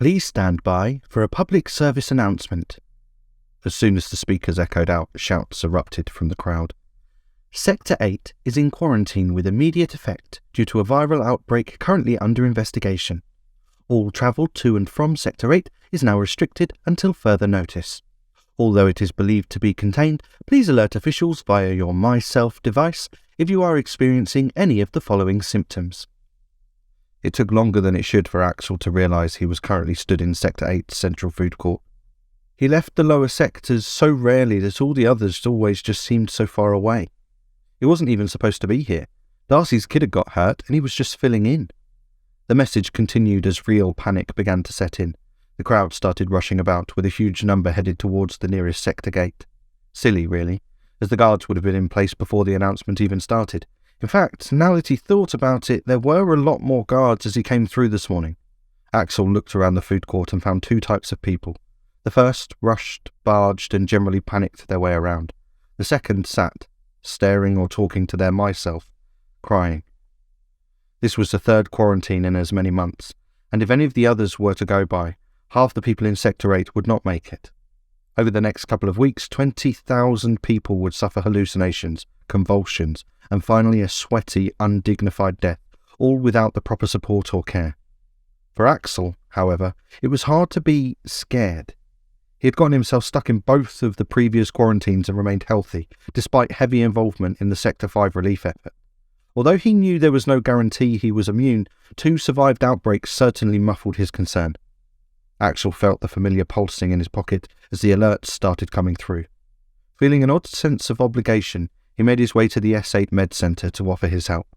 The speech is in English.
Please stand by for a public service announcement. As soon as the speakers echoed out, shouts erupted from the crowd. Sector 8 is in quarantine with immediate effect due to a viral outbreak currently under investigation. All travel to and from Sector 8 is now restricted until further notice. Although it is believed to be contained, please alert officials via your MySelf device if you are experiencing any of the following symptoms. It took longer than it should for Axel to realise he was currently stood in Sector 8's central food court. He left the lower sectors so rarely that all the others always just seemed so far away. He wasn't even supposed to be here. Darcy's kid had got hurt and he was just filling in. The message continued as real panic began to set in. The crowd started rushing about with a huge number headed towards the nearest sector gate. Silly, really, as the guards would have been in place before the announcement even started. In fact, now that he thought about it, there were a lot more guards as he came through this morning. Axel looked around the food court and found two types of people. The first rushed, barged, and generally panicked their way around. The second sat, staring or talking to their myself, crying. This was the third quarantine in as many months, and if any of the others were to go by, half the people in Sector 8 would not make it. Over the next couple of weeks, 20,000 people would suffer hallucinations, convulsions, and finally a sweaty, undignified death, all without the proper support or care. For Axel, however, it was hard to be scared. He had gotten himself stuck in both of the previous quarantines and remained healthy, despite heavy involvement in the Sector 5 relief effort. Although he knew there was no guarantee he was immune, 2 survived outbreaks certainly muffled his concern. Axel felt the familiar pulsing in his pocket as the alerts started coming through. Feeling an odd sense of obligation, he made his way to the S8 Med Centre to offer his help.